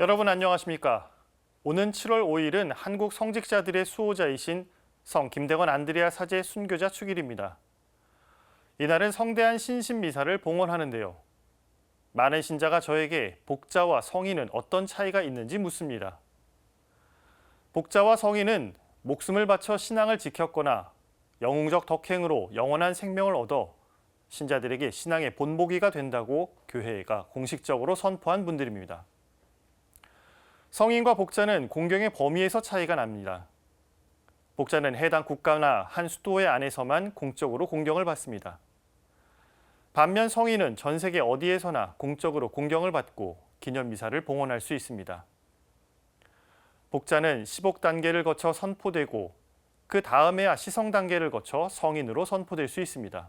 여러분 안녕하십니까? 오는 7월 5일은 한국 성직자들의 수호자이신 성 김대건 안드레아 사제 순교자 축일입니다. 이날은 성대한 신신미사를 봉헌하는데요. 많은 신자가 저에게 복자와 성인은 어떤 차이가 있는지 묻습니다. 복자와 성인은 목숨을 바쳐 신앙을 지켰거나 영웅적 덕행으로 영원한 생명을 얻어 신자들에게 신앙의 본보기가 된다고 교회가 공식적으로 선포한 분들입니다. 성인과 복자는 공경의 범위에서 차이가 납니다. 복자는 해당 국가나 한 수도의 안에서만 공적으로 공경을 받습니다. 반면 성인은 전 세계 어디에서나 공적으로 공경을 받고 기념미사를 봉헌할 수 있습니다. 복자는 시복 단계를 거쳐 선포되고 그 다음에야 시성 단계를 거쳐 성인으로 선포될 수 있습니다.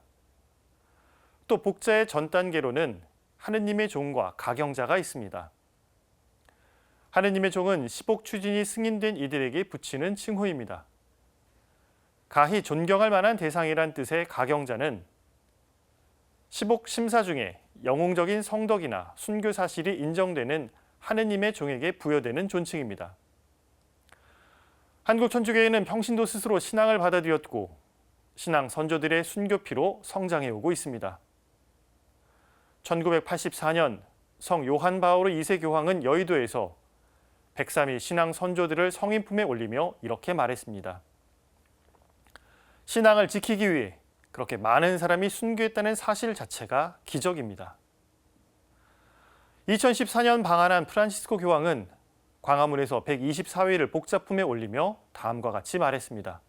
또 복자의 전 단계로는 하느님의 종과 가경자가 있습니다. 하느님의 종은 시복 추진이 승인된 이들에게 붙이는 칭호입니다. 가히 존경할 만한 대상이란 뜻의 가경자는 시복 심사 중에 영웅적인 성덕이나 순교 사실이 인정되는 하느님의 종에게 부여되는 존칭입니다. 한국 천주교회는 평신도 스스로 신앙을 받아들였고 신앙 선조들의 순교피로 성장해 오고 있습니다. 1984년 성 요한 바오로 2세 교황은 여의도에서 103일 신앙 선조들을 성인 품에 올리며 이렇게 말했습니다. 신앙을 지키기 위해 그렇게 많은 사람이 순교했다는 사실 자체가 기적입니다. 2014년 방한한 프란시스코 교황은 광화문에서 124회를 복자 품에 올리며 다음과 같이 말했습니다.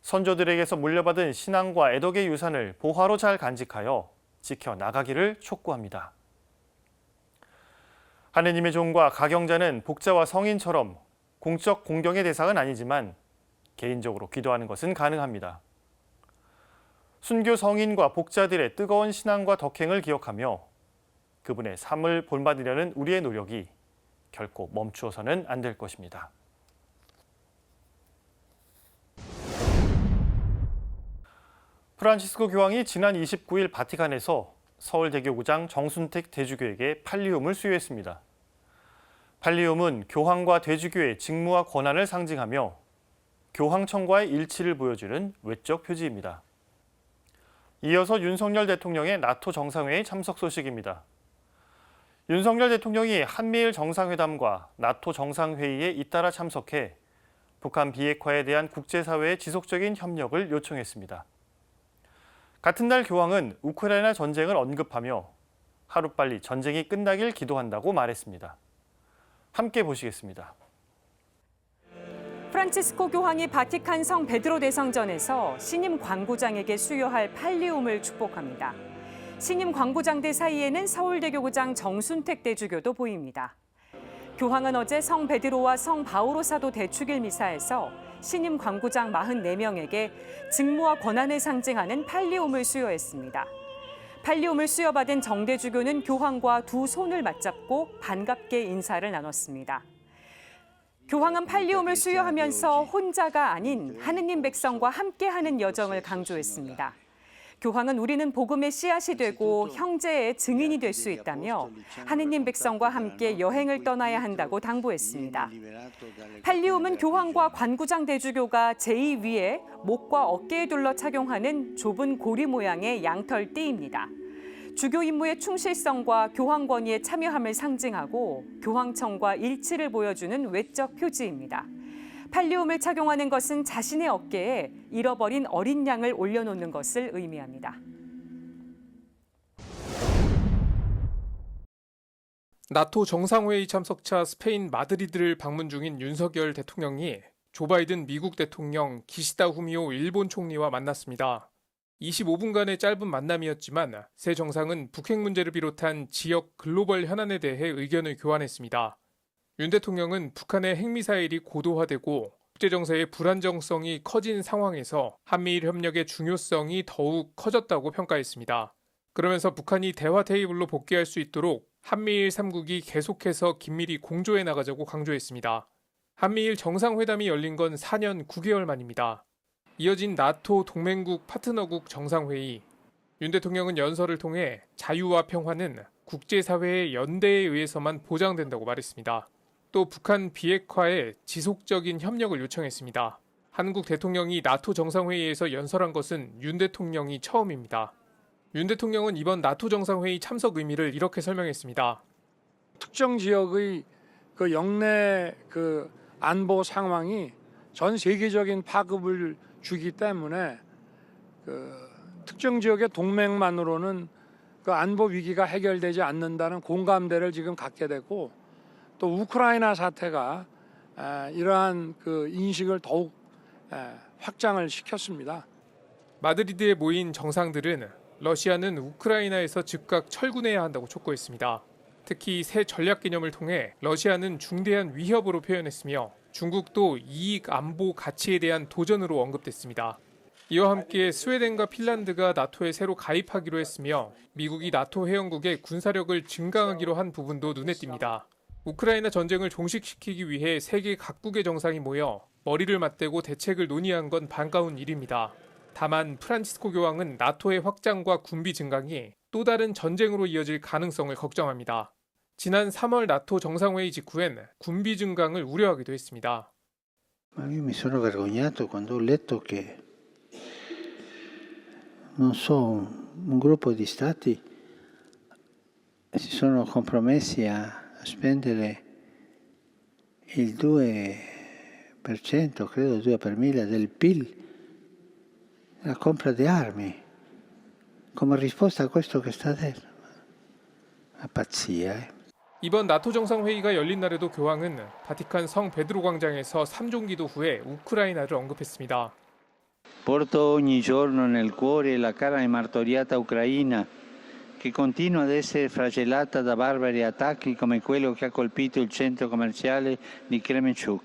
선조들에게서 물려받은 신앙과 애덕의 유산을 보화로 잘 간직하여 지켜나가기를 촉구합니다. 하느님의 종과 가경자는 복자와 성인처럼 공적 공경의 대상은 아니지만 개인적으로 기도하는 것은 가능합니다. 순교 성인과 복자들의 뜨거운 신앙과 덕행을 기억하며 그분의 삶을 본받으려는 우리의 노력이 결코 멈추어서는 안 될 것입니다. 프란시스코 교황이 지난 29일 바티칸에서 서울대교구장 정순택 대주교에게 팔리움을 수여했습니다. 팔리움은 교황과 대주교의 직무와 권한을 상징하며 교황청과의 일치를 보여주는 외적 표지입니다. 이어서 윤석열 대통령의 나토 정상회의 참석 소식입니다. 윤석열 대통령이 한미일 정상회담과 나토 정상회의에 잇따라 참석해 북한 비핵화에 대한 국제사회의 지속적인 협력을 요청했습니다. 같은 날 교황은 우크라이나 전쟁을 언급하며 하루빨리 전쟁이 끝나길 기도한다고 말했습니다. 함께 보시겠습니다. 프란치스코 교황이 바티칸 성 베드로 대성전에서 신임 광구장에게 수여할 팔리움을 축복합니다. 신임 광구장들 사이에는 서울대교구장 정순택 대주교도 보입니다. 교황은 어제 성 베드로와 성 바오로 사도 대축일 미사에서 신임 광구장 44명에게 직무와 권한을 상징하는 팔리움을 수여했습니다. 팔리움을 수여받은 정 대주교는 교황과 두 손을 맞잡고 반갑게 인사를 나눴습니다. 교황은 팔리움을 수여하면서 혼자가 아닌 하느님 백성과 함께하는 여정을 강조했습니다. 교황은 우리는 복음의 씨앗이 되고 형제의 증인이 될 수 있다며 하느님 백성과 함께 여행을 떠나야 한다고 당부했습니다. 팔리움은 교황과 관구장 대주교가 제2 위에 목과 어깨에 둘러 착용하는 좁은 고리 모양의 양털 띠입니다. 주교 임무의 충실성과 교황 권위에 참여함을 상징하고 교황청과 일치를 보여주는 외적 표지입니다. 팔리움을 착용하는 것은 자신의 어깨에 잃어버린 어린 양을 올려놓는 것을 의미합니다. 나토 정상회의 참석차 스페인 마드리드를 방문 중인 윤석열 대통령이 조 바이든 미국 대통령, 기시다 후미오 일본 총리와 만났습니다. 25분간의 짧은 만남이었지만 세 정상은 북핵 문제를 비롯한 지역 글로벌 현안에 대해 의견을 교환했습니다. 윤 대통령은 북한의 핵미사일이 고도화되고 국제정세의 불안정성이 커진 상황에서 한미일 협력의 중요성이 더욱 커졌다고 평가했습니다. 그러면서 북한이 대화 테이블로 복귀할 수 있도록 한미일 3국이 계속해서 긴밀히 공조해 나가자고 강조했습니다. 한미일 정상회담이 열린 건 4년 9개월 만입니다. 이어진 나토 동맹국 파트너국 정상회의. 윤 대통령은 연설을 통해 자유와 평화는 국제사회의 연대에 의해서만 보장된다고 말했습니다. 또 북한 비핵화에 지속적인 협력을 요청했습니다. 한국 대통령이 나토 정상회의에서 연설한 것은 윤 대통령이 처음입니다. 윤 대통령은 이번 나토 정상회의 참석 의미를 이렇게 설명했습니다. 특정 지역의 그 영내 그 안보 상황이 전 세계적인 파급을 주기 때문에 그 특정 지역의 동맹만으로는 그 안보 위기가 해결되지 않는다는 공감대를 지금 갖게 됐고, 또 우크라이나 사태가 이러한 그 인식을 더욱 확장을 시켰습니다. 마드리드에 모인 정상들은 러시아는 우크라이나에서 즉각 철군해야 한다고 촉구했습니다. 특히 새 전략 개념을 통해 러시아는 중대한 위협으로 표현했으며 중국도 이익 안보 가치에 대한 도전으로 언급됐습니다. 이와 함께 스웨덴과 핀란드가 나토에 새로 가입하기로 했으며 미국이 나토 회원국의 군사력을 증강하기로 한 부분도 눈에 띕니다. 우크라이나 전쟁을 종식시키기 위해 세계 각국의 정상이 모여 머리를 맞대고 대책을 논의한 건 반가운 일입니다. 다만 프란치스코 교황은 나토의 확장과 군비 증강이 또 다른 전쟁으로 이어질 가능성을 걱정합니다. 지난 3월 나토 정상회의 직후엔 군비 증강을 우려하기도 했습니다. Io mi sono vergognato quando ho letto che, non so, un gruppo di stati si sono compromessi a spendere il 2%, credo 2 per mille del PIL, la compra di armi, come risposta a questo che sta adesso. Una pazzia, 이번 나토 정상회의가 열린 날에도 교황은 바티칸 성 베드로 광장에서 3종 기도 후에 우크라이나를 언급했습니다. Porto ogni giorno nel cuore la cara e martoriata Ucraina, che continua ad essere flagellata da barbari attacchi come quello che ha colpito il centro commerciale di Kremenchuk.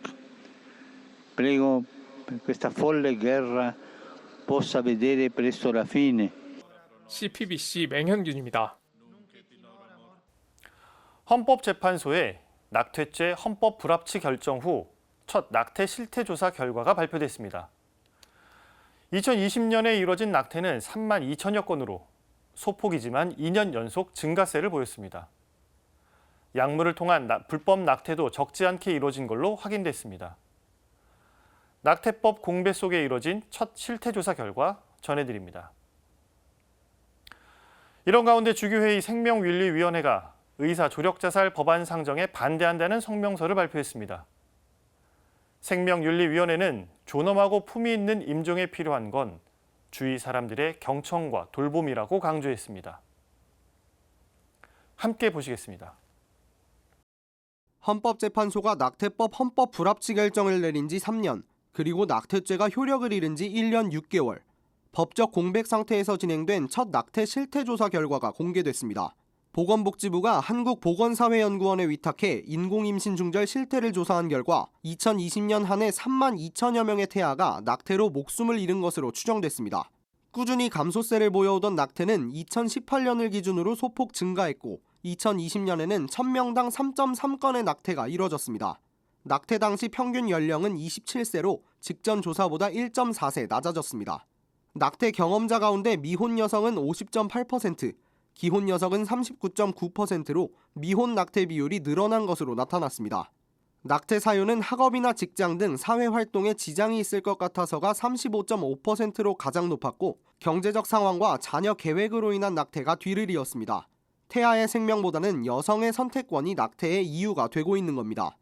Prego per questa folle guerra possa vedere presto la fine. CPBC 맹현균입니다. 헌법재판소의 낙태죄 헌법 불합치 결정 후 첫 낙태 실태 조사 결과가 발표됐습니다. 2020년에 이뤄진 낙태는 3만 2천여 건으로 소폭이지만 2년 연속 증가세를 보였습니다. 약물을 통한 불법 낙태도 적지 않게 이뤄진 걸로 확인됐습니다. 낙태법 공배 속에 이뤄진 첫 실태조사 결과 전해드립니다. 이런 가운데 주교회의 생명윤리위원회가 의사 조력자살 법안 상정에 반대한다는 성명서를 발표했습니다. 생명윤리위원회는 존엄하고 품위 있는 임종에 필요한 건 주위 사람들의 경청과 돌봄이라고 강조했습니다. 함께 보시겠습니다. 헌법재판소가 낙태법 헌법 불합치 결정을 내린 지 3년, 그리고 낙태죄가 효력을 잃은 지 1년 6개월, 법적 공백 상태에서 진행된 첫 낙태 실태조사 결과가 공개됐습니다. 보건복지부가 한국보건사회연구원에 위탁해 인공임신 중절 실태를 조사한 결과 2020년 한 해 3만 2천여 명의 태아가 낙태로 목숨을 잃은 것으로 추정됐습니다. 꾸준히 감소세를 보여오던 낙태는 2018년을 기준으로 소폭 증가했고 2020년에는 1000명당 3.3건의 낙태가 이뤄졌습니다. 낙태 당시 평균 연령은 27세로 직전 조사보다 1.4세 낮아졌습니다. 낙태 경험자 가운데 미혼 여성은 50.8%, 기혼 여성은 39.9%로 미혼 낙태 비율이 늘어난 것으로 나타났습니다. 낙태 사유는 학업이나 직장 등 사회활동에 지장이 있을 것 같아서가 35.5%로 가장 높았고 경제적 상황과 자녀 계획으로 인한 낙태가 뒤를 이었습니다. 태아의 생명보다는 여성의 선택권이 낙태의 이유가 되고 있는 겁니다.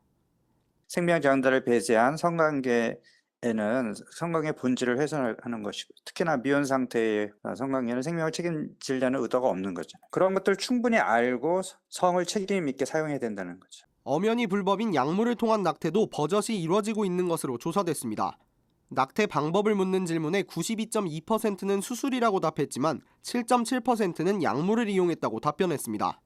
생명 장단을 배제한 성관계에는 성관계 본질을 훼손하는 것이고, 특히나 미혼 상태의 성관계는 생명을 책임지려는 의도가 없는 거죠. 그런 것들을 충분히 알고 성을 책임 있게 사용해야 된다는 거죠. 엄연히 불법인 약물을 통한 낙태도 버젓이 이루어지고 있는 것으로 조사됐습니다. 낙태 방법을 묻는 질문에 92.2%는 수술이라고 답했지만 7.7%는 약물을 이용했다고 답변했습니다.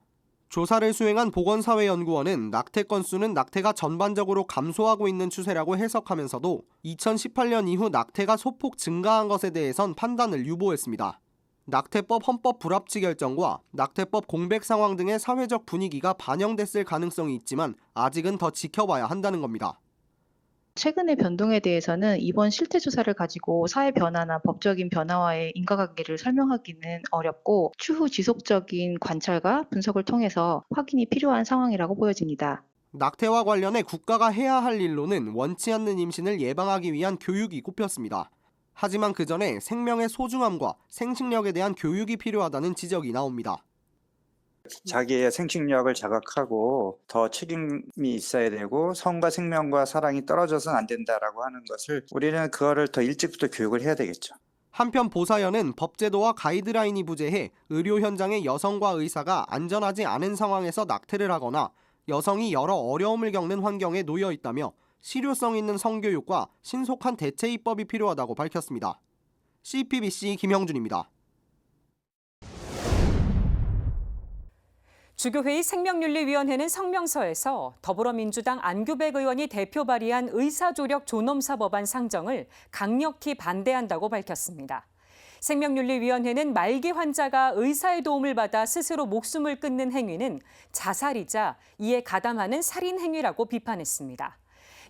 조사를 수행한 보건사회연구원은 낙태 건수는 낙태가 전반적으로 감소하고 있는 추세라고 해석하면서도 2018년 이후 낙태가 소폭 증가한 것에 대해선 판단을 유보했습니다. 낙태법 헌법 불합치 결정과 낙태법 공백 상황 등의 사회적 분위기가 반영됐을 가능성이 있지만 아직은 더 지켜봐야 한다는 겁니다. 최근의 변동에 대해서는 이번 실태 조사를 가지고 사회 변화나 법적인 변화와의 인과관계를 설명하기는 어렵고 추후 지속적인 관찰과 분석을 통해서 확인이 필요한 상황이라고 보여집니다. 낙태와 관련해 국가가 해야 할 일로는 원치 않는 임신을 예방하기 위한 교육이 꼽혔습니다. 하지만 그 전에 생명의 소중함과 생식력에 대한 교육이 필요하다는 지적이 나옵니다. 자기의 생식력을 자각하고 더 책임이 있어야 되고 성과 생명과 사랑이 떨어져서는 안 된다라고 하는 것을 우리는 그거를 더 일찍부터 교육을 해야 되겠죠. 한편 보사연은 법제도와 가이드라인이 부재해 의료 현장의 여성과 의사가 안전하지 않은 상황에서 낙태를 하거나 여성이 여러 어려움을 겪는 환경에 놓여 있다며 실효성 있는 성교육과 신속한 대체 입법이 필요하다고 밝혔습니다. CPBC 김형준입니다. 주교회의 생명윤리위원회는 성명서에서 더불어민주당 안규백 의원이 대표 발의한 의사조력 존엄사 법안 상정을 강력히 반대한다고 밝혔습니다. 생명윤리위원회는 말기 환자가 의사의 도움을 받아 스스로 목숨을 끊는 행위는 자살이자 이에 가담하는 살인 행위라고 비판했습니다.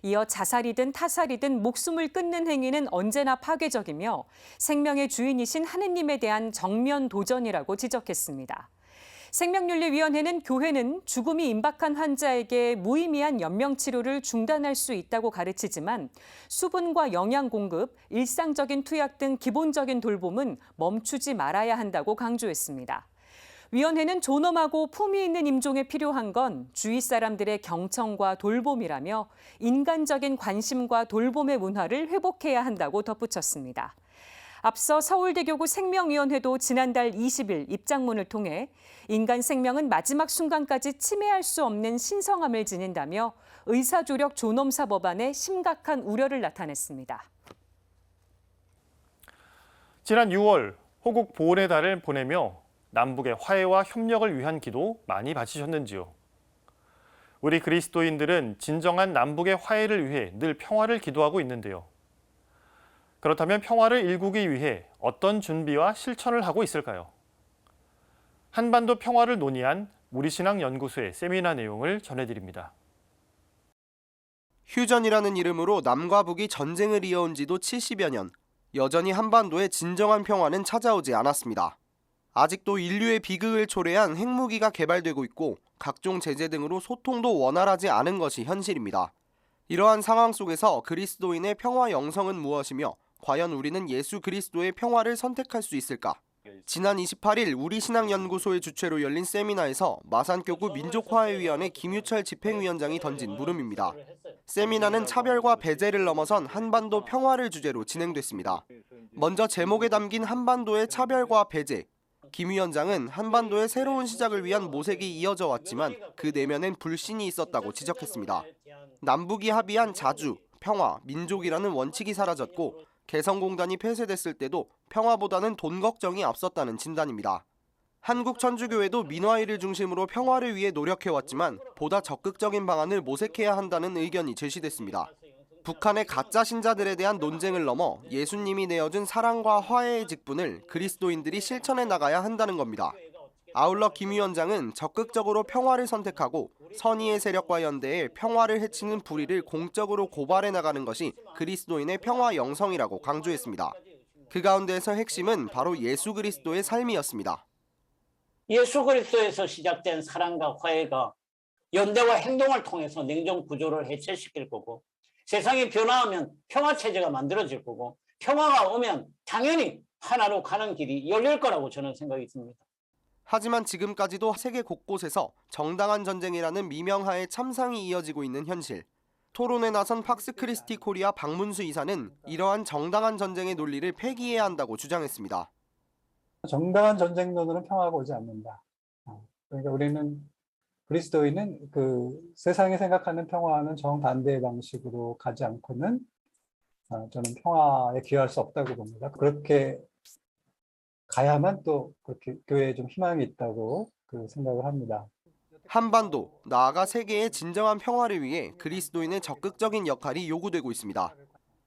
이어 자살이든 타살이든 목숨을 끊는 행위는 언제나 파괴적이며 생명의 주인이신 하느님에 대한 정면 도전이라고 지적했습니다. 생명윤리위원회는 교회는 죽음이 임박한 환자에게 무의미한 연명치료를 중단할 수 있다고 가르치지만 수분과 영양 공급, 일상적인 투약 등 기본적인 돌봄은 멈추지 말아야 한다고 강조했습니다. 위원회는 존엄하고 품위 있는 임종에 필요한 건 주위 사람들의 경청과 돌봄이라며 인간적인 관심과 돌봄의 문화를 회복해야 한다고 덧붙였습니다. 앞서 서울대교구 생명위원회도 지난달 20일 입장문을 통해 인간 생명은 마지막 순간까지 침해할 수 없는 신성함을 지닌다며 의사조력 존엄사 법안에 심각한 우려를 나타냈습니다. 지난 6월 호국 보훈의 달을 보내며 남북의 화해와 협력을 위한 기도 많이 바치셨는지요? 우리 그리스도인들은 진정한 남북의 화해를 위해 늘 평화를 기도하고 있는데요. 그렇다면 평화를 일구기 위해 어떤 준비와 실천을 하고 있을까요? 한반도 평화를 논의한 우리신앙연구소의 세미나 내용을 전해드립니다. 휴전이라는 이름으로 남과 북이 전쟁을 이어온 지도 70여 년, 여전히 한반도에 진정한 평화는 찾아오지 않았습니다. 아직도 인류의 비극을 초래한 핵무기가 개발되고 있고 각종 제재 등으로 소통도 원활하지 않은 것이 현실입니다. 이러한 상황 속에서 그리스도인의 평화 영성은 무엇이며 과연 우리는 예수 그리스도의 평화를 선택할 수 있을까? 지난 28일 우리신앙연구소의 주최로 열린 세미나에서 마산교구 민족화해위원회 김유철 집행위원장이 던진 물음입니다. 세미나는 차별과 배제를 넘어선 한반도 평화를 주제로 진행됐습니다. 먼저 제목에 담긴 한반도의 차별과 배제. 김 위원장은 한반도의 새로운 시작을 위한 모색이 이어져 왔지만 그 내면엔 불신이 있었다고 지적했습니다. 남북이 합의한 자주, 평화, 민족이라는 원칙이 사라졌고 개성공단이 폐쇄됐을 때도 평화보다는 돈 걱정이 앞섰다는 진단입니다. 한국천주교회도 민화일을 중심으로 평화를 위해 노력해왔지만 보다 적극적인 방안을 모색해야 한다는 의견이 제시됐습니다. 북한의 가짜 신자들에 대한 논쟁을 넘어 예수님이 내어준 사랑과 화해의 직분을 그리스도인들이 실천해 나가야 한다는 겁니다. 아울러 김 위원장은 적극적으로 평화를 선택하고 선의의 세력과 연대해 평화를 해치는 불의를 공적으로 고발해 나가는 것이 그리스도인의 평화 영성이라고 강조했습니다. 그 가운데서 핵심은 바로 예수 그리스도의 삶이었습니다. 예수 그리스도에서 시작된 사랑과 화해가 연대와 행동을 통해서 냉전 구조를 해체시킬 거고 세상이 변화하면 평화체제가 만들어질 거고 평화가 오면 당연히 하나로 가는 길이 열릴 거라고 저는 생각이 듭니다. 하지만 지금까지도 세계 곳곳에서 정당한 전쟁이라는 미명하에 참상이 이어지고 있는 현실. 토론에 나선 팍스 크리스티 코리아 박문수 이사는 이러한 정당한 전쟁의 논리를 폐기해야 한다고 주장했습니다. 정당한 전쟁론으로는 평화가 오지 않는다. 그러니까 우리는 그리스도인은 그 세상이 생각하는 평화는 정반대의 방식으로 가지 않고는 저는 평화에 기여할 수 없다고 봅니다. 그렇게 가야만 또 그렇게 교회에 좀 희망이 있다고 생각을 합니다. 한반도, 나아가 세계의 진정한 평화를 위해 그리스도인의 적극적인 역할이 요구되고 있습니다.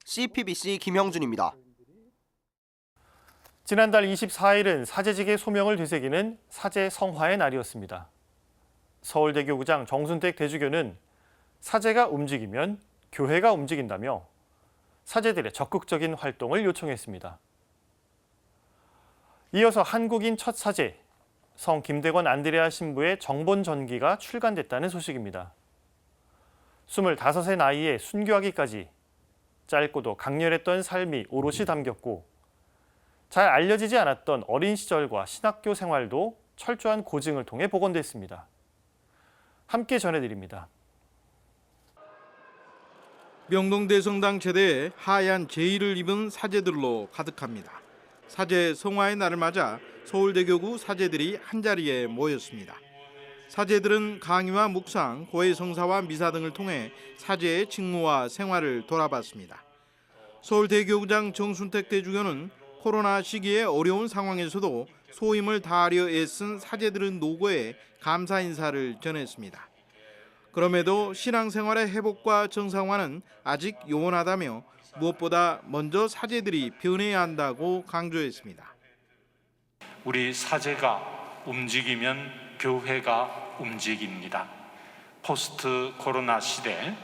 CPBC 김형준입니다. 지난달 24일은 사제직의 소명을 되새기는 사제 성화의 날이었습니다. 서울대교구장 정순택 대주교는 사제가 움직이면 교회가 움직인다며 사제들의 적극적인 활동을 요청했습니다. 이어서 한국인 첫 사제, 성 김대건 안드레아 신부의 정본 전기가 출간됐다는 소식입니다. 25세 나이에 순교하기까지 짧고도 강렬했던 삶이 오롯이 담겼고 잘 알려지지 않았던 어린 시절과 신학교 생활도 철저한 고증을 통해 복원됐습니다. 함께 전해드립니다. 명동대성당 제대에 하얀 제의를 입은 사제들로 가득합니다. 사제 성화의 날을 맞아 서울대교구 사제들이 한자리에 모였습니다. 사제들은 강의와 묵상, 고해 성사와 미사 등을 통해 사제의 직무와 생활을 돌아봤습니다. 서울대교구장 정순택 대주교는 코로나 시기에 어려운 상황에서도 소임을 다하려 애쓴 사제들의 노고에 감사 인사를 전했습니다. 그럼에도 신앙생활의 회복과 정상화는 아직 요원하다며 무엇보다 먼저 사제들이 변해야 한다고 강조했습니다. 우리 사제가 움직이면 교회가 움직입니다. 포스트 코로나 시대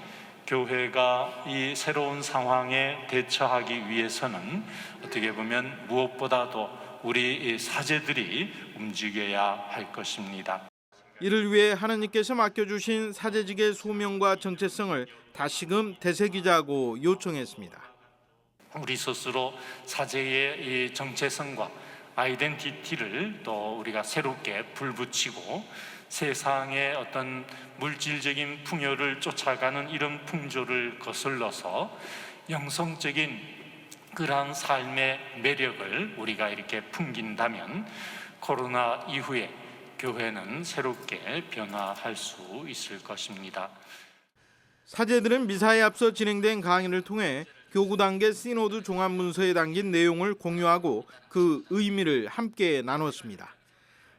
교회가 이 새로운 상황에 대처하기 위해서는 어떻게 보면 무엇보다도 우리 사제들이 움직여야 할 것입니다. 이를 위해 하느님께서 맡겨주신 사제직의 소명과 정체성을 다시금 되새기자고 요청했습니다. 우리 스스로 사제의 이 정체성과 아이덴티티를 또 우리가 새롭게 불붙이고 세상의 어떤 물질적인 풍요를 쫓아가는 이런 풍조를 거슬러서 영성적인 그러한 삶의 매력을 우리가 이렇게 풍긴다면 코로나 이후에 교회는 새롭게 변화할 수 있을 것입니다. 사제들은 미사에 앞서 진행된 강의를 통해 교구 단계 시노드 종합문서에 담긴 내용을 공유하고 그 의미를 함께 나눴습니다.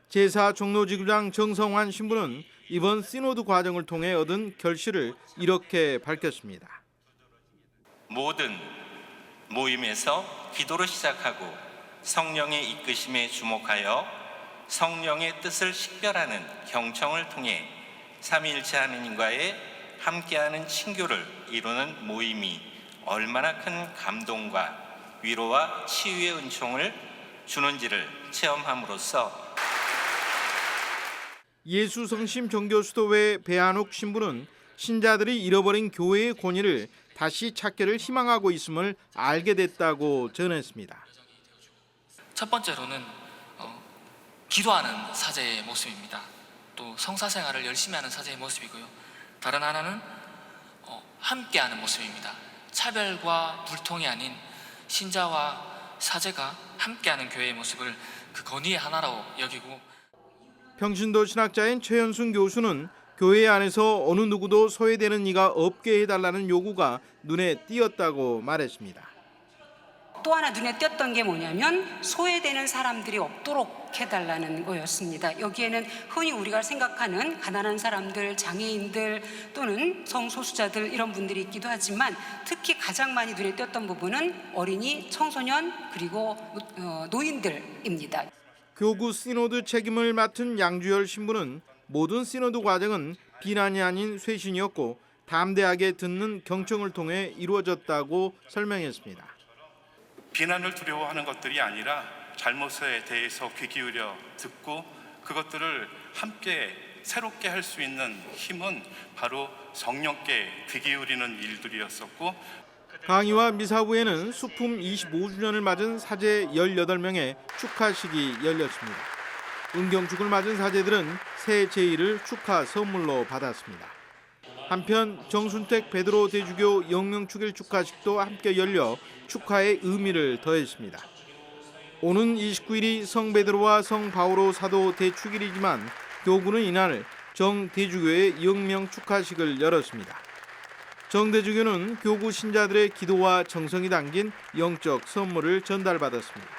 제4 종로지구장 정성환 신부는 이번 시노드 과정을 통해 얻은 결실을 이렇게 밝혔습니다. 모든 모임에서 기도로 시작하고 성령의 이끄심에 주목하여 성령의 뜻을 식별하는 경청을 통해 삼위일체 하느님과의 함께하는 친교를 이루는 모임이 얼마나 큰 감동과 위로와 치유의 은총을 주는지를 체험함으로써 예수성심 정교수도회 배한옥 신부는 신자들이 잃어버린 교회의 권위를 다시 찾기를 희망하고 있음을 알게 됐다고 전했습니다. 첫 번째로는 기도하는 사제의 모습입니다. 또 성사생활을 열심히 하는 사제의 모습이고요. 다른 하나는 함께하는 모습입니다. 차별과 불통이 아닌 신자와 사제가 함께하는 교회의 모습을 그 권위의 하나로 여기고 평신도 신학자인 최현순 교수는 교회 안에서 어느 누구도 소외되는 이가 없게 해달라는 요구가 눈에 띄었다고 말했습니다. 또 하나 눈에 띄었던 게 뭐냐면 소외되는 사람들이 없도록 해달라는 거였습니다. 여기에는 흔히 우리가 생각하는 가난한 사람들, 장애인들 또는 성소수자들 이런 분들이 있기도 하지만 특히 가장 많이 눈에 띄었던 부분은 어린이, 청소년 그리고 노인들입니다. 교구 시노드 책임을 맡은 양주열 신부는 모든 시노드 과정은 비난이 아닌 쇄신이었고 담대하게 듣는 경청을 통해 이루어졌다고 설명했습니다. 비난을 두려워하는 것들이 아니라 잘못에 대해서 귀 기울여 듣고 그것들을 함께 새롭게 할 수 있는 힘은 바로 성령께 귀 기울이는 일들이었었고 강의와 미사 후에는 수품 25주년을 맞은 사제 18명의 축하식이 열렸습니다. 은경축을 맞은 사제들은 새 제의를 축하 선물로 받았습니다. 한편 정순택 베드로 대주교 영명축일 축하식도 함께 열려 축하의 의미를 더했습니다. 오는 29일이 성 베드로와 성 바오로 사도 대축일이지만 교구는 이날 정 대주교의 영명 축하식을 열었습니다. 정 대주교는 교구 신자들의 기도와 정성이 담긴 영적 선물을 전달받았습니다.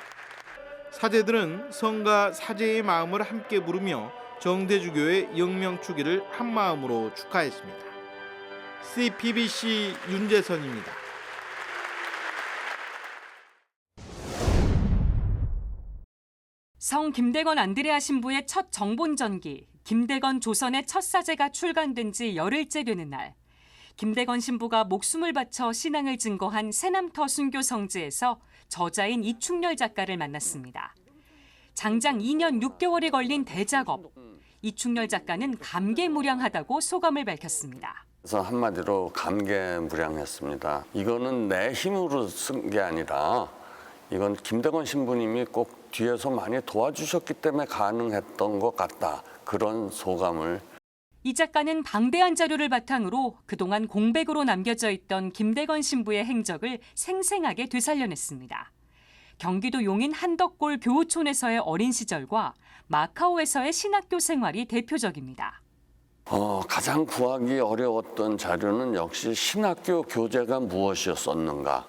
사제들은 성과 사제의 마음을 함께 부르며 정 대주교의 영명축일을 한마음으로 축하했습니다. CPBC 윤재선입니다. 성 김대건 안드레아 신부의 첫 정본 전기, 김대건 조선의 첫 사제가 출간된 지 열흘째 되는 날. 김대건 신부가 목숨을 바쳐 신앙을 증거한 새남터 순교 성지에서 저자인 이충렬 작가를 만났습니다. 장장 2년 6개월이 걸린 대작업. 이충렬 작가는 감개무량하다고 소감을 밝혔습니다. 그래서 한마디로 감개무량했습니다. 이거는 내 힘으로 쓴 게 아니라 이건 김대건 신부님이 꼭 뒤에서 많이 도와주셨기 때문에 가능했던 것 같다. 그런 소감을. 이 작가는 방대한 자료를 바탕으로 그동안 공백으로 남겨져 있던 김대건 신부의 행적을 생생하게 되살려냈습니다. 경기도 용인 한덕골 교우촌에서의 어린 시절과 마카오에서의 신학교 생활이 대표적입니다. 가장 구하기 어려웠던 자료는 역시 신학교 교재가 무엇이었었는가.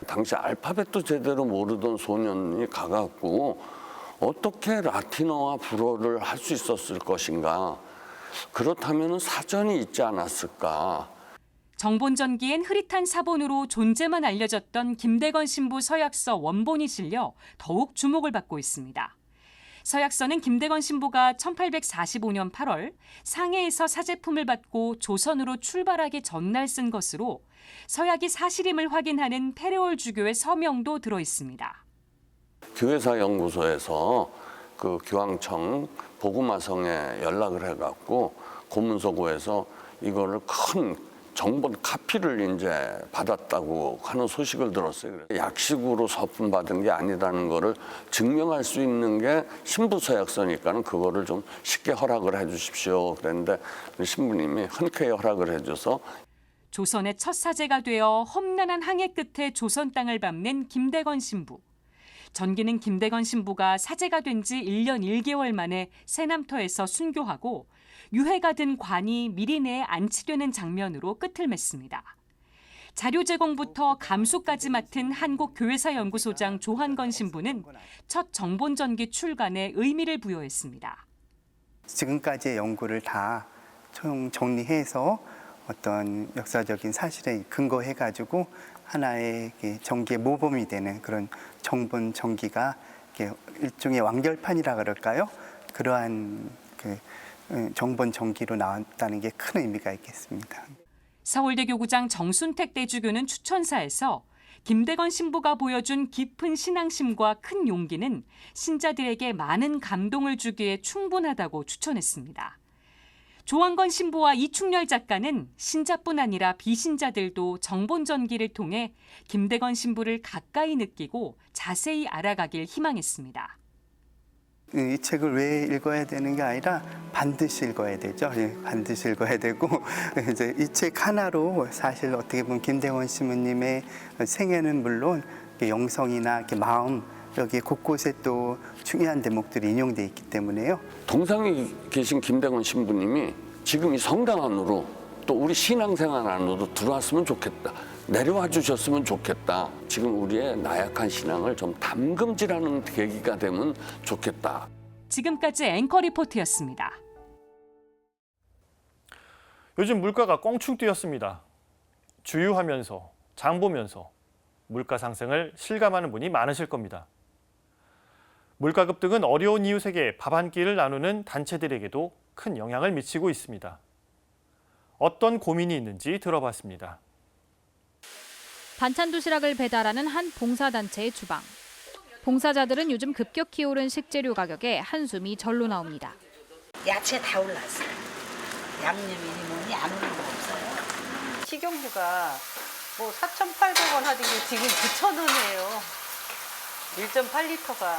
당시 알파벳도 제대로 모르던 소년이 가갖고 어떻게 라틴어와 불어를 할 수 있었을 것인가. 그렇다면 사전이 있지 않았을까. 정본전기엔 흐릿한 사본으로 존재만 알려졌던 김대건 신부 서약서 원본이 실려 더욱 주목을 받고 있습니다. 서약서는 김대건 신부가 1845년 8월 상해에서 사제품을 받고 조선으로 출발하기 전날 쓴 것으로 서약이 사실임을 확인하는 페레올 주교의 서명도 들어 있습니다. 교회사 연구소에서 그 교황청 보구마성에 연락을 해갖고 고문서고에서 이거를 큰 정본 카피를 이제 받았다고 하는 소식을 들었어요. 약식으로 서품 받은 게 아니라는 거를 증명할 수 있는 게 신부 서약서니까는 그거를 좀 쉽게 허락을 해주십시오. 그랬는데 신부님이 흔쾌히 허락을 해줘서 조선의 첫 사제가 되어 험난한 항해 끝에 조선 땅을 밟는 김대건 신부. 전기는 김대건 신부가 사제가 된 지 1년 1개월 만에 새남터에서 순교하고 유해가 든 관이 미리내에 안치되는 장면으로 끝을 맺습니다. 자료 제공부터 감수까지 맡은 한국교회사연구소장 조한건 신부는 첫 정본전기 출간에 의미를 부여했습니다. 지금까지의 연구를 다 정리해서 어떤 역사적인 사실에 근거해가지고 하나의 전기의 모범이 되는 그런 정본 전기가 일종의 완결판이라 그럴까요? 그러한 정본 전기로 나왔다는 게 큰 의미가 있겠습니다. 서울대 교구장 정순택 대주교는 추천사에서 김대건 신부가 보여준 깊은 신앙심과 큰 용기는 신자들에게 많은 감동을 주기에 충분하다고 추천했습니다. 조한건 신부와 이충렬 작가는 신자뿐 아니라 비신자들도 정본전기를 통해 김대건 신부를 가까이 느끼고 자세히 알아가길 희망했습니다. 이 책을 왜 읽어야 되는 게 아니라 반드시 읽어야 되죠. 반드시 읽어야 되고 이제 이 책 하나로 사실 어떻게 보면 김대건 신부님의 생애는 물론 영성이나 마음 여기 곳곳에 또 중요한 대목들이 인용돼 있기 때문에요. 동상에 계신 김대건 신부님이 지금 이 성당 안으로 또 우리 신앙생활 안으로 들어왔으면 좋겠다. 내려와 주셨으면 좋겠다. 지금 우리의 나약한 신앙을 좀 담금질하는 계기가 되면 좋겠다. 지금까지 앵커 리포트였습니다. 요즘 물가가 껑충 뛰었습니다. 주유하면서 장 보면서 물가 상승을 실감하는 분이 많으실 겁니다. 물가 급등은 어려운 이웃에게 밥 한 끼를 나누는 단체들에게도 큰 영향을 미치고 있습니다. 어떤 고민이 있는지 들어봤습니다. 반찬 도시락을 배달하는 한 봉사단체의 주방. 봉사자들은 요즘 급격히 오른 식재료 가격에 한숨이 절로 나옵니다. 야채 다 올랐어요. 양념이니 뭐니 안 오른 거 없어요. 식용유가 뭐 4,800원 하던 게 지금 9,000원이에요. 1.8리터가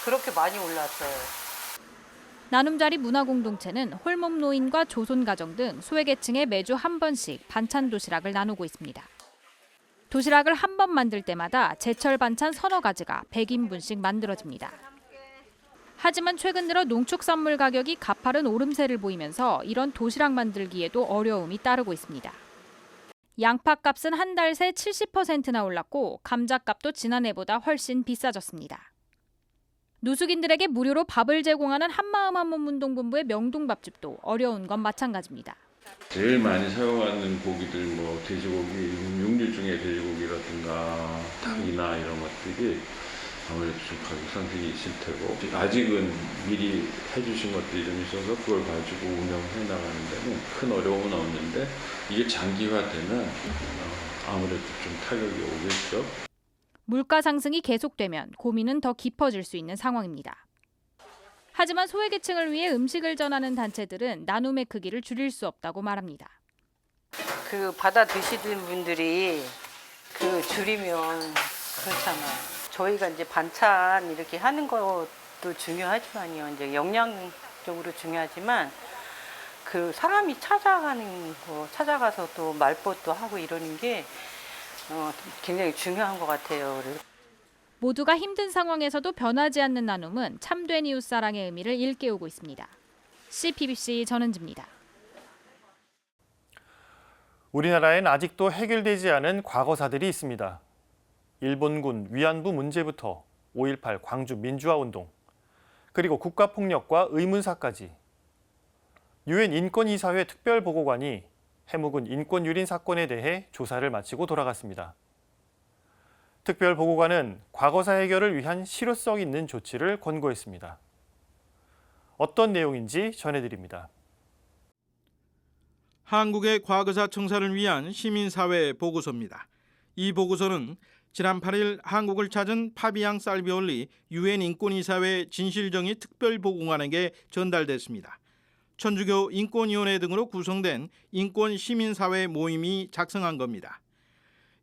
그렇게 많이 올랐어요. 나눔자리 문화공동체는 홀몸 노인과 조손가정 등 소외계층에 매주 한 번씩 반찬 도시락을 나누고 있습니다. 도시락을 한 번 만들 때마다 제철 반찬 서너 가지가 100인분씩 만들어집니다. 하지만 최근 들어 농축산물 가격이 가파른 오름세를 보이면서 이런 도시락 만들기에도 어려움이 따르고 있습니다. 양파값은 한 달 새 70%나 올랐고 감자값도 지난해보다 훨씬 비싸졌습니다. 노숙인들에게 무료로 밥을 제공하는 한마음 한몸 운동본부의 명동밥집도 어려운 건 마찬가지입니다. 제일 많이 사용하는 고기들 뭐 돼지고기, 육류 중에 돼지고기라든가 닭이나 이런 것들이 아무래도 좀 가격 상승이 있을 테고 아직은 미리 해주신 것들이 좀 있어서 그걸 가지고 운영해 나가는 데는 큰 어려움은 없는데 이게 장기화되면 아무래도 좀 타격이 오겠죠. 물가 상승이 계속되면 고민은 더 깊어질 수 있는 상황입니다. 하지만 소외계층을 위해 음식을 전하는 단체들은 나눔의 크기를 줄일 수 없다고 말합니다. 그 받아 드시는 분들이 그 줄이면 그렇잖아요. 저희가 이제 반찬 이렇게 하는 것도 중요하지만요. 이제 영양적으로 중요하지만 그 사람이 찾아가는 거, 찾아가서 또 말벗도 하고 이러는 게 굉장히 중요한 것 같아요. 모두가 힘든 상황에서도 변하지 않는 나눔은 참된 이웃사랑의 의미를 일깨우고 있습니다. CPBC 전은지입니다. 우리나라엔 아직도 해결되지 않은 과거사들이 있습니다. 일본군 위안부 문제부터 5.18 광주 민주화운동, 그리고 국가폭력과 의문사까지. 유엔 인권이사회 특별보고관이 해묵은 인권유린 사건에 대해 조사를 마치고 돌아갔습니다. 특별보고관은 과거사 해결을 위한 실효성 있는 조치를 권고했습니다. 어떤 내용인지 전해드립니다. 한국의 과거사 청사를 위한 시민사회 보고서입니다. 이 보고서는 지난 8일 한국을 찾은 파비앙 살비올리 유엔 인권이사회 진실정의 특별보고관에게 전달됐습니다. 천주교 인권위원회 등으로 구성된 인권시민사회 모임이 작성한 겁니다.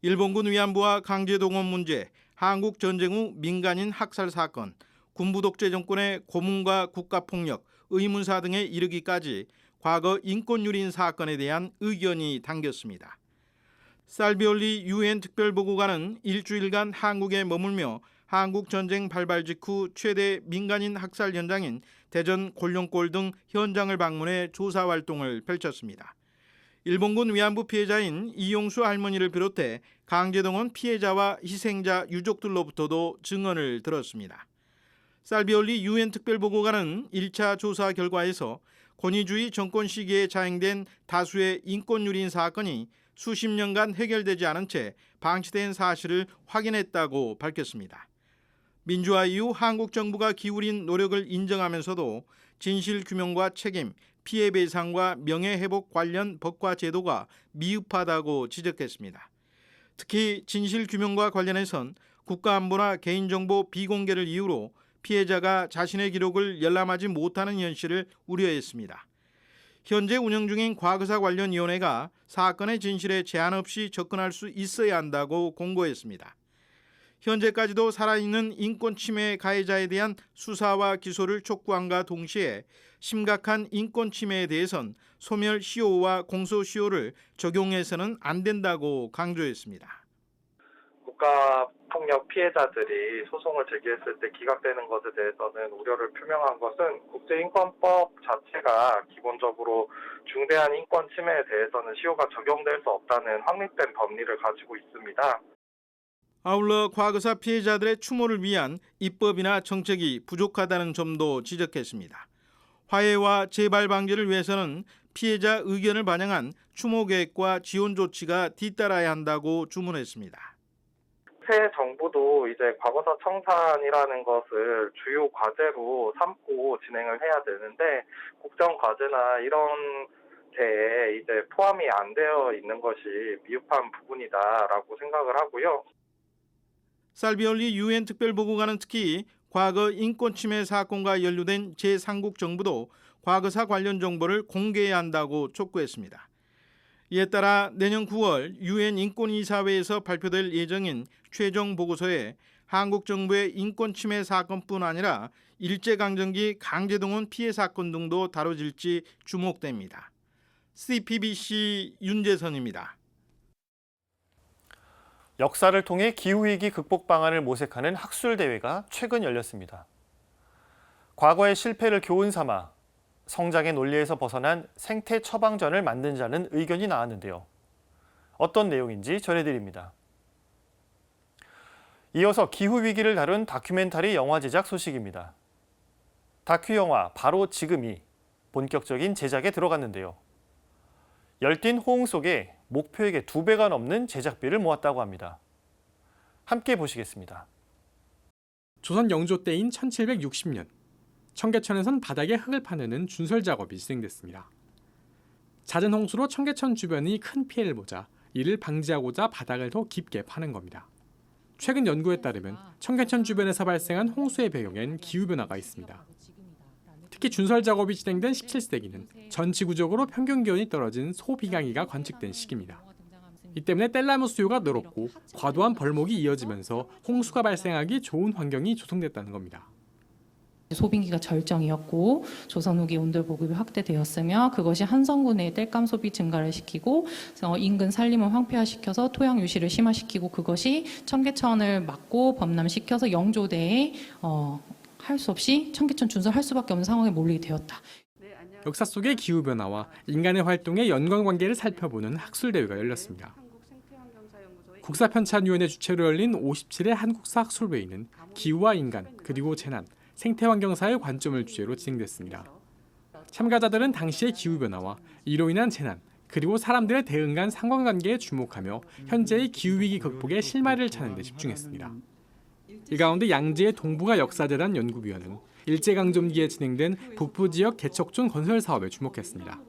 일본군 위안부와 강제동원 문제, 한국 전쟁 후 민간인 학살 사건, 군부 독재 정권의 고문과 국가폭력, 의문사 등에 이르기까지 과거 인권유린 사건에 대한 의견이 담겼습니다. 살비올리 유엔 특별보고관은 일주일간 한국에 머물며 한국 전쟁 발발 직후 최대 민간인 학살 현장인 대전 곤룡골 등 현장을 방문해 조사 활동을 펼쳤습니다. 일본군 위안부 피해자인 이용수 할머니를 비롯해 강제동원 피해자와 희생자 유족들로부터도 증언을 들었습니다. 살비올리 유엔 특별보고관은 1차 조사 결과에서 권위주의 정권 시기에 자행된 다수의 인권유린 사건이 수십 년간 해결되지 않은 채 방치된 사실을 확인했다고 밝혔습니다. 민주화 이후 한국 정부가 기울인 노력을 인정하면서도 진실규명과 책임, 피해배상과 명예회복 관련 법과 제도가 미흡하다고 지적했습니다. 특히 진실규명과 관련해선 국가안보나 개인정보 비공개를 이유로 피해자가 자신의 기록을 열람하지 못하는 현실을 우려했습니다. 현재 운영 중인 과거사 관련 위원회가 사건의 진실에 제한 없이 접근할 수 있어야 한다고 공고했습니다. 현재까지도 살아있는 인권 침해 가해자에 대한 수사와 기소를 촉구함과 동시에 심각한 인권 침해에 대해선 소멸시효와 공소시효를 적용해서는 안 된다고 강조했습니다. 국가폭력 피해자들이 소송을 제기했을 때 기각되는 것에 대해서는 우려를 표명한 것은 국제인권법 자체가 기본적으로 중대한 인권 침해에 대해서는 시효가 적용될 수 없다는 확립된 법리를 가지고 있습니다. 아울러 과거사 피해자들의 추모를 위한 입법이나 정책이 부족하다는 점도 지적했습니다. 화해와 재발 방지를 위해서는 피해자 의견을 반영한 추모 계획과 지원 조치가 뒤따라야 한다고 주문했습니다. 새 정부도 이제 과거사 청산이라는 것을 주요 과제로 삼고 진행을 해야 되는데 국정 과제나 이런 데에 이제 포함이 안 되어 있는 것이 미흡한 부분이다라고 생각을 하고요. 살비올리 유엔 특별보고관은 특히 과거 인권침해 사건과 연루된 제3국 정부도 과거사 관련 정보를 공개해야 한다고 촉구했습니다. 이에 따라 내년 9월 유엔 인권이사회에서 발표될 예정인 최종 보고서에 한국 정부의 인권침해 사건뿐 아니라 일제강점기 강제동원 피해 사건 등도 다뤄질지 주목됩니다. CPBC 윤재선입니다. 역사를 통해 기후위기 극복 방안을 모색하는 학술대회가 최근 열렸습니다. 과거의 실패를 교훈 삼아 성장의 논리에서 벗어난 생태 처방전을 만든자는 의견이 나왔는데요. 어떤 내용인지 전해드립니다. 이어서 기후위기를 다룬 다큐멘터리 영화 제작 소식입니다. 다큐 영화 바로 지금이 본격적인 제작에 들어갔는데요. 열띤 호응 속에 목표액의 2배가 넘는 제작비를 모았다고 합니다. 함께 보시겠습니다. 조선 영조 때인 1760년 청계천에선 바닥에 흙을 파내는 준설 작업이 진행됐습니다. 잦은 홍수로 청계천 주변이 큰 피해를 보자 이를 방지하고자 바닥을 더 깊게 파는 겁니다. 최근 연구에 따르면 청계천 주변에서 발생한 홍수의 배경엔 기후변화가 있습니다. 특히 준설 작업이 진행된 17세기는 전 지구적으로 평균 기온이 떨어진 소비강이가 관측된 시기입니다. 이 때문에 뗄나무 수요가 늘었고 과도한 벌목이 이어지면서 홍수가 발생하기 좋은 환경이 조성됐다는 겁니다. 소빙기가 절정이었고 조선 후기 온돌 보급이 확대되었으며 그것이 한성군의 땔감 소비 증가를 시키고 인근 산림을 황폐화시켜서 토양 유실을 심화시키고 그것이 청계천을 막고 범람시켜서 영조대에 할 수 없이 청계천 준설할 수밖에 없는 상황에 몰리게 되었다. 역사 속의 기후변화와 인간의 활동의 연관관계를 살펴보는 학술대회가 열렸습니다. 국사편찬위원회 주최로 열린 57회 한국사 학술회의는 기후와 인간, 그리고 재난, 생태환경사의 관점을 주제로 진행됐습니다. 참가자들은 당시의 기후변화와 이로 인한 재난, 그리고 사람들의 대응 간 상관관계에 주목하며 현재의 기후위기 극복의 실마리를 찾는 데 집중했습니다. 이 가운데 양재의 동북아 역사재단 연구위원은 일제강점기에 진행된 북부지역 개척촌 건설 사업에 주목했습니다.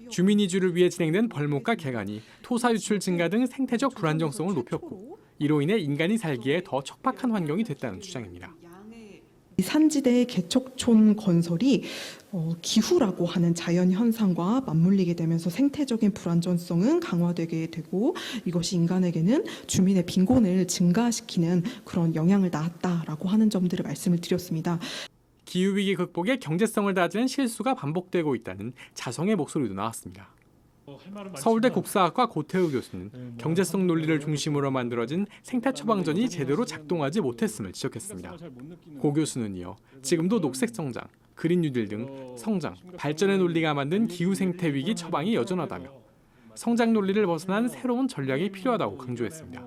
주민 이주를 위해 진행된 벌목과 개간이 토사 유출 증가 등 생태적 불안정성을 높였고 이로 인해 인간이 살기에 더 척박한 환경이 됐다는 주장입니다. 산지대의 개척촌 건설이 기후라고 하는 자연 현상과 맞물리게 되면서 생태적인 불안정성은 강화되게 되고 이것이 인간에게는 주민의 빈곤을 증가시키는 그런 영향을 낳았다라고 하는 점들을 말씀을 드렸습니다. 기후위기 극복에 경제성을 다지는 실수가 반복되고 있다는 자성의 목소리도 나왔습니다. 서울대 국사학과 고태우 교수는 경제성 논리를 중심으로 만들어진 생태처방전이 제대로 작동하지 못했음을 지적했습니다. 고 교수는 이어 지금도 녹색성장, 그린 뉴딜 등 성장, 발전의 논리가 만든 기후생태 위기 처방이 여전하다며 성장 논리를 벗어난 새로운 전략이 필요하다고 강조했습니다.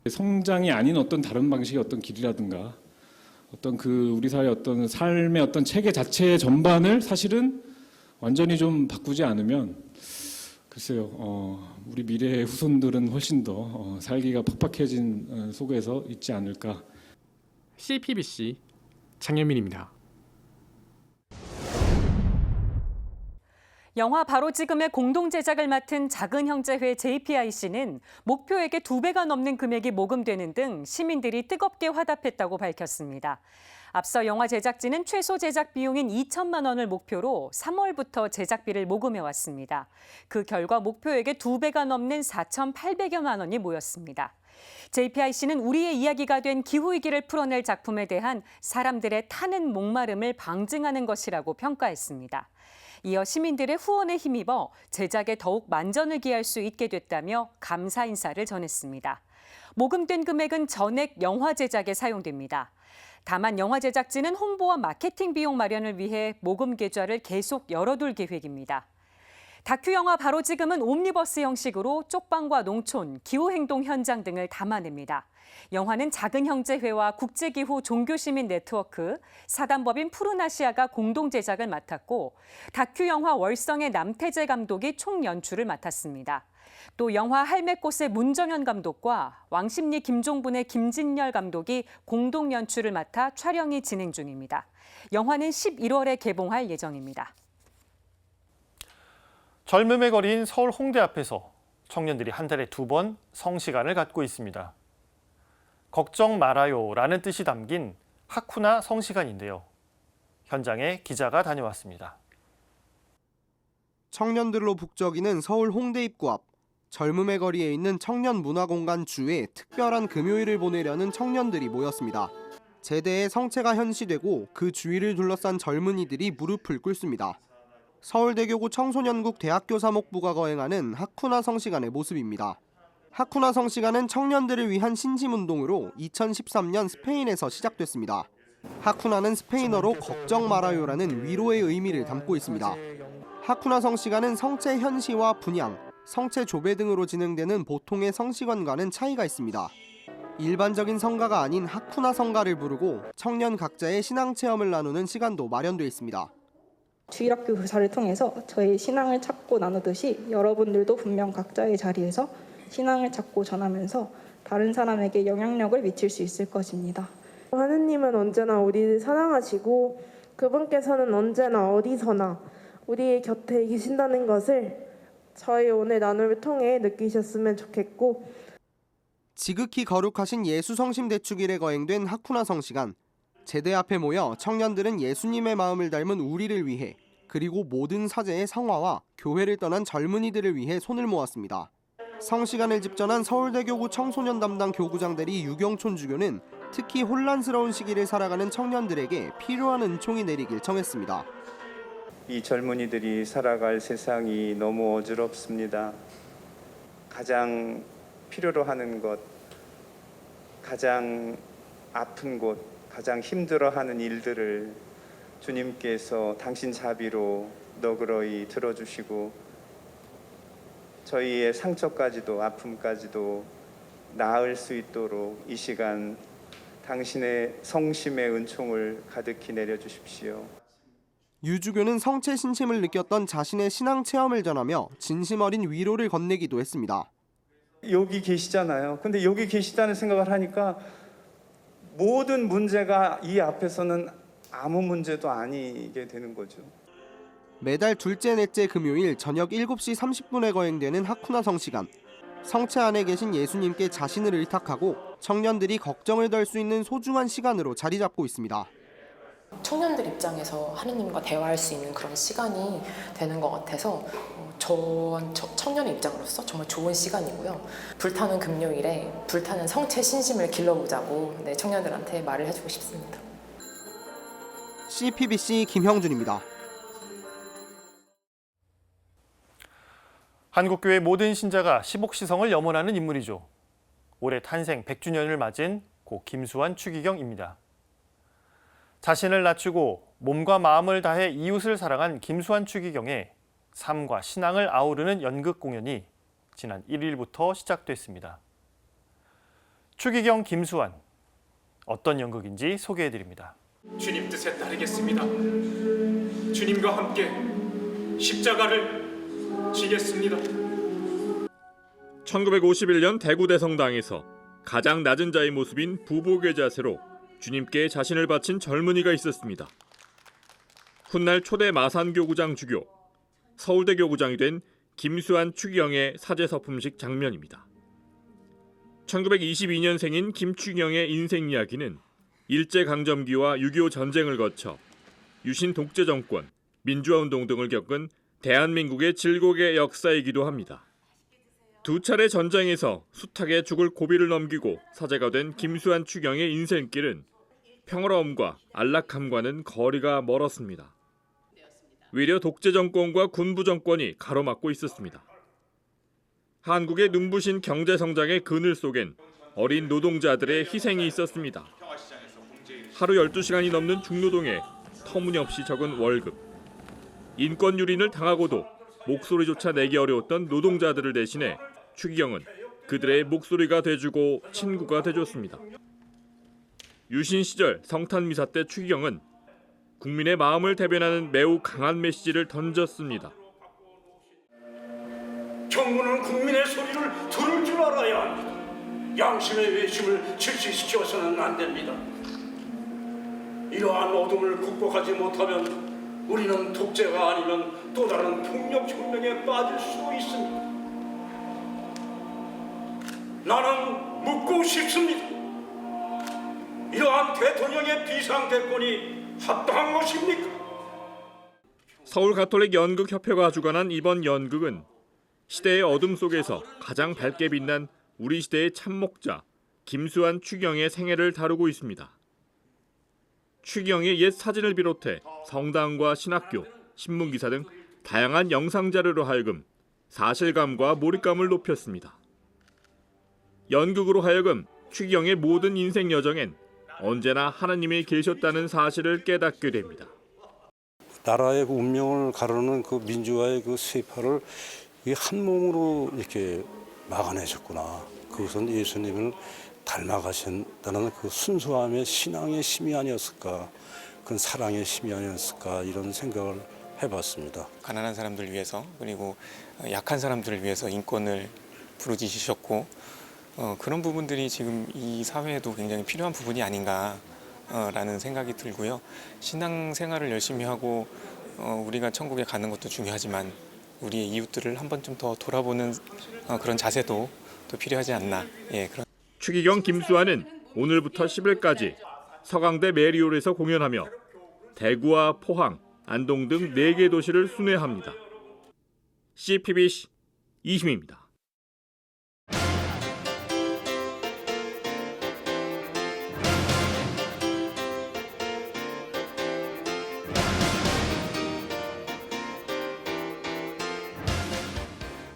성장이 아닌 어떤 다른 방식의 어떤 길이라든가 어떤 우리 사회의 어떤 삶의 어떤 체계 자체 전반을 사실은 완전히 좀 바꾸지 않으면 글쎄요, 우리 미래의 후손들은 훨씬 더 살기가 팍팍해진 속에서 있지 않을까. CPBC 장현민입니다. 영화 바로 지금의 공동 제작을 맡은 작은 형제회 JPIC는 목표액의 2배가 넘는 금액이 모금되는 등 시민들이 뜨겁게 화답했다고 밝혔습니다. 앞서 영화 제작진은 최소 제작 비용인 2천만 원을 목표로 3월부터 제작비를 모금해왔습니다. 그 결과 목표액의 2배가 넘는 4,800여만 원이 모였습니다. JPIC는 우리의 이야기가 된 기후위기를 풀어낼 작품에 대한 사람들의 타는 목마름을 방증하는 것이라고 평가했습니다. 이어 시민들의 후원에 힘입어 제작에 더욱 만전을 기할 수 있게 됐다며 감사 인사를 전했습니다. 모금된 금액은 전액 영화 제작에 사용됩니다. 다만 영화 제작진은 홍보와 마케팅 비용 마련을 위해 모금 계좌를 계속 열어둘 계획입니다. 다큐 영화 바로 지금은 옴니버스 형식으로 쪽방과 농촌, 기후행동 현장 등을 담아냅니다. 영화는 작은 형제회와 국제기후 종교시민 네트워크, 사단법인 푸른아시아가 공동 제작을 맡았고 다큐 영화 월성의 남태재 감독이 총연출을 맡았습니다. 또 영화 할매꽃의 문정현 감독과 왕십리 김종분의 김진열 감독이 공동 연출을 맡아 촬영이 진행 중입니다. 영화는 11월에 개봉할 예정입니다. 젊음의 거리인 서울 홍대 앞에서 청년들이 한 달에 2번 성시간을 갖고 있습니다. 걱정 말아요라는 뜻이 담긴 하쿠나 성시간인데요. 현장에 기자가 다녀왔습니다. 청년들로 북적이는 서울 홍대 입구 앞. 젊음의 거리에 있는 청년 문화공간 주에 특별한 금요일을 보내려는 청년들이 모였습니다. 제대의 성체가 현시되고 그 주위를 둘러싼 젊은이들이 무릎을 꿇습니다. 서울대교구 청소년국 대학교 사목부가 거행하는 하쿠나 성시간의 모습입니다. 하쿠나 성시간은 청년들을 위한 신심운동으로 2013년 스페인에서 시작됐습니다. 하쿠나는 스페인어로 걱정 말아요라는 위로의 의미를 담고 있습니다. 하쿠나 성시간은 성체 현시와 분양, 성체 조배 등으로 진행되는 보통의 성시간과는 차이가 있습니다. 일반적인 성가가 아닌 하쿠나 성가를 부르고 청년 각자의 신앙 체험을 나누는 시간도 마련되어 있습니다. 주일학교 교사를 통해서 저희 신앙을 찾고 나누듯이 여러분들도 분명 각자의 자리에서 신앙을 찾고 전하면서 다른 사람에게 영향력을 미칠 수 있을 것입니다. 하느님은 언제나 우리를 사랑하시고 그분께서는 언제나 어디서나 우리의 곁에 계신다는 것을 저희 오늘 나눔을 통해 느끼셨으면 좋겠고, 지극히 거룩하신 예수 성심 대축일에 거행된 하쿠나 성시간. 제대 앞에 모여 청년들은 예수님의 마음을 닮은 우리를 위해, 그리고 모든 사제의 성화와 교회를 떠난 젊은이들을 위해 손을 모았습니다. 성시간을 집전한 서울대교구 청소년 담당 교구장 대리 유경촌 주교는 특히 혼란스러운 시기를 살아가는 청년들에게 필요한 은총이 내리길 청했습니다. 이 젊은이들이 살아갈 세상이 너무 어지럽습니다. 가장 필요로 하는 것, 가장 아픈 곳, 가장 힘들어하는 일들을 주님께서 당신 자비로 너그러이 들어주시고 저희의 상처까지도 아픔까지도 나을 수 있도록 이 시간 당신의 성심의 은총을 가득히 내려주십시오. 유 주교는 성체 신심을 느꼈던 자신의 신앙 체험을 전하며 진심 어린 위로를 건네기도 했습니다. 여기 계시잖아요. 근데 여기 계시다는 생각을 하니까 모든 문제가 이 앞에서는 아무 문제도 아니게 되는 거죠. 매달 둘째 넷째 금요일 저녁 7시 30분에 거행되는 하쿠나 성시간. 성체 안에 계신 예수님께 자신을 의탁하고 청년들이 걱정을 덜 수 있는 소중한 시간으로 자리 잡고 있습니다. 청년들 입장에서 하느님과 대화할 수 있는 그런 시간이 되는 것 같아서 청년의 입장으로서 정말 좋은 시간이고요. 불타는 금요일에 불타는 성체 신심을 길러보자고 청년들한테 말을 해주고 싶습니다. CPBC 김형준입니다. 한국교회 모든 신자가 시복시성을 염원하는 인물이죠. 올해 탄생 100주년을 맞은 고 김수환 추기경입니다. 자신을 낮추고 몸과 마음을 다해 이웃을 사랑한 김수환 추기경의 삶과 신앙을 아우르는 연극 공연이 지난 1일부터 시작됐습니다. 추기경 김수환, 어떤 연극인지 소개해드립니다. 주님 뜻에 따르겠습니다. 주님과 함께 십자가를 지겠습니다. 1951년 대구 대성당에서 가장 낮은 자의 모습인 부복의 자세로 주님께 자신을 바친 젊은이가 있었습니다. 훗날 초대 마산교구장 주교, 서울대 교구장이 된 김수환 추기경의 사제 서품식 장면입니다. 1922년생인 김추기경의 인생 이야기는 일제강점기와 6.25 전쟁을 거쳐 유신 독재 정권, 민주화운동 등을 겪은 대한민국의 질곡의 역사이기도 합니다. 두 차례 전쟁에서 숱하게 죽을 고비를 넘기고 사제가 된 김수환 추기경의 인생길은 평화로움과 안락함과는 거리가 멀었습니다. 외려 독재 정권과 군부 정권이 가로막고 있었습니다. 한국의 눈부신 경제 성장의 그늘 속엔 어린 노동자들의 희생이 있었습니다. 하루 12시간이 넘는 중노동에 터무니없이 적은 월급, 인권 유린을 당하고도 목소리조차 내기 어려웠던 노동자들을 대신해 추기경은 그들의 목소리가 돼주고 친구가 돼줬습니다. 유신 시절 성탄 미사 때 추기경은 국민의 마음을 대변하는 매우 강한 메시지를 던졌습니다. 정부는 국민의 소리를 들을 줄 알아야 합니다. 양심의 외침을 질식시켜서는 안 됩니다. 이러한 어둠을 극복하지 못하면 우리는 독재가 아니면 또 다른 폭력 혁명에 빠질 수도 있습니다. 나는 묻고 싶습니다. 이러한 대통령의 비상대권이 합당한 것입니까? 서울 가톨릭 연극협회가 주관한 이번 연극은 시대의 어둠 속에서 가장 밝게 빛난 우리 시대의 참목자 김수환 추기경의 생애를 다루고 있습니다. 추기경의 옛 사진을 비롯해 성당과 신학교, 신문기사 등 다양한 영상 자료로 하여금 사실감과 몰입감을 높였습니다. 연극으로 하여금 추기경의 모든 인생 여정엔 언제나 하나님이 계셨다는 사실을 깨닫게 됩니다. 나라의 그 운명을 가르는 그 민주화의 그 쇠파를 한 몸으로 이렇게 막아내셨구나. 그것은 예수님을 닮아가신다는 그 순수함의 신앙의 힘이 아니었을까, 그건 사랑의 힘이 아니었을까, 이런 생각을 해봤습니다. 가난한 사람들 위해서, 그리고 약한 사람들을 위해서 인권을 부르짖으셨고, 그런 부분들이 지금 이 사회에도 굉장히 필요한 부분이 아닌가 라는 생각이 들고요. 신앙생활을 열심히 하고 우리가 천국에 가는 것도 중요하지만 우리의 이웃들을 한 번쯤 더 돌아보는 그런 자세도 또 필요하지 않나. 그런. 추기경 김수환은 오늘부터 10일까지 서강대 메리홀에서 공연하며 대구와 포항, 안동 등 4개 도시를 순회합니다. CPBC 이심입니다.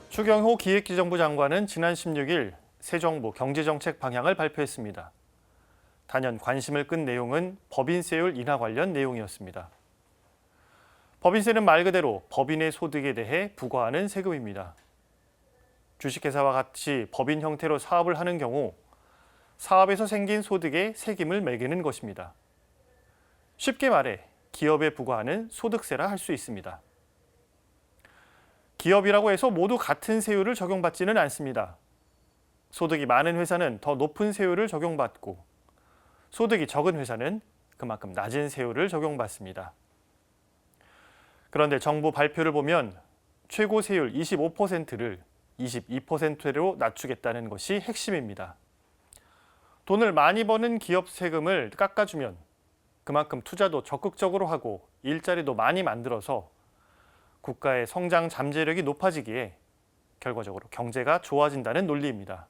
추경호 기획재정부 장관은 지난 16일 새 정부 경제정책 방향을 발표했습니다. 단연 관심을 끈 내용은 법인세율 인하 관련 내용이었습니다. 법인세는 말 그대로 법인의 소득에 대해 부과하는 세금입니다. 주식회사와 같이 법인 형태로 사업을 하는 경우 사업에서 생긴 소득에 세금을 매기는 것입니다. 쉽게 말해 기업에 부과하는 소득세라 할 수 있습니다. 기업이라고 해서 모두 같은 세율을 적용받지는 않습니다. 소득이 많은 회사는 더 높은 세율을 적용받고 소득이 적은 회사는 그만큼 낮은 세율을 적용받습니다. 그런데 정부 발표를 보면 최고 세율 25%를 22%로 낮추겠다는 것이 핵심입니다. 돈을 많이 버는 기업 세금을 깎아주면 그만큼 투자도 적극적으로 하고 일자리도 많이 만들어서 국가의 성장 잠재력이 높아지기에 결과적으로 경제가 좋아진다는 논리입니다.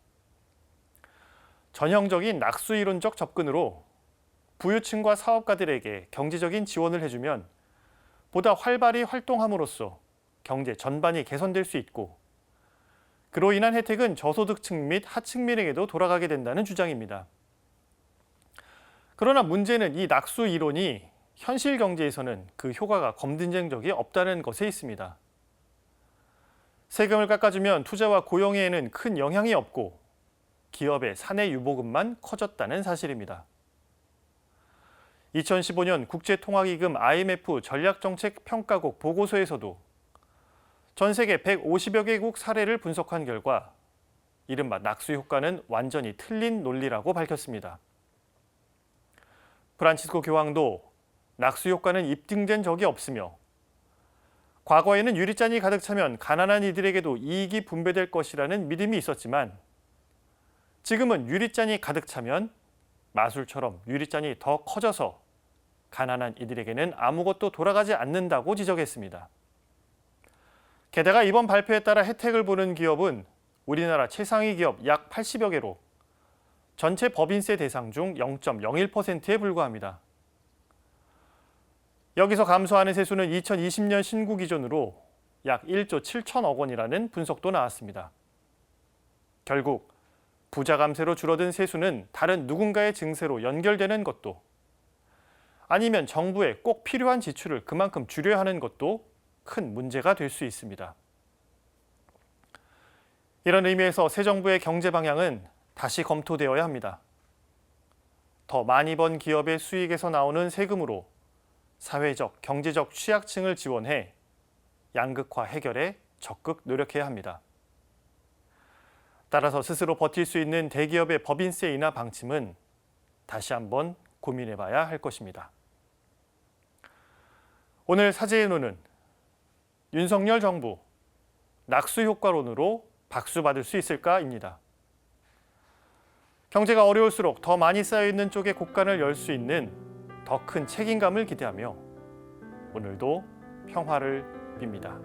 전형적인 낙수 이론적 접근으로 부유층과 사업가들에게 경제적인 지원을 해주면 보다 활발히 활동함으로써 경제 전반이 개선될 수 있고 그로 인한 혜택은 저소득층 및 하층민에게도 돌아가게 된다는 주장입니다. 그러나 문제는 이 낙수 이론이 현실 경제에서는 그 효과가 검증된 적이 없다는 것에 있습니다. 세금을 깎아주면 투자와 고용에는 큰 영향이 없고 기업의 사내 유보금만 커졌다는 사실입니다. 2015년 국제통화기금 IMF 전략정책평가국 보고서에서도 전 세계 150여 개국 사례를 분석한 결과 이른바 낙수 효과는 완전히 틀린 논리라고 밝혔습니다. 프란치스코 교황도 낙수 효과는 입증된 적이 없으며 과거에는 유리잔이 가득 차면 가난한 이들에게도 이익이 분배될 것이라는 믿음이 있었지만 지금은 유리잔이 가득 차면 마술처럼 유리잔이 더 커져서 가난한 이들에게는 아무것도 돌아가지 않는다고 지적했습니다. 게다가 이번 발표에 따라 혜택을 보는 기업은 우리나라 최상위 기업 약 80여 개로 전체 법인세 대상 중 0.01%에 불과합니다. 여기서 감소하는 세수는 2020년 신고 기준으로 약 1조 7천억 원이라는 분석도 나왔습니다. 결국 부자 감세로 줄어든 세수는 다른 누군가의 증세로 연결되는 것도 아니면 정부에 꼭 필요한 지출을 그만큼 줄여야 하는 것도 큰 문제가 될 수 있습니다. 이런 의미에서 새 정부의 경제 방향은 다시 검토되어야 합니다. 더 많이 번 기업의 수익에서 나오는 세금으로 사회적, 경제적 취약층을 지원해 양극화 해결에 적극 노력해야 합니다. 따라서 스스로 버틸 수 있는 대기업의 법인세 인하 방침은 다시 한번 고민해봐야 할 것입니다. 오늘 사제의 눈은 윤석열 정부 낙수 효과론으로 박수 받을 수 있을까입니다. 경제가 어려울수록 더 많이 쌓여있는 쪽에 곳간을 열 수 있는 더 큰 책임감을 기대하며 오늘도 평화를 빕니다.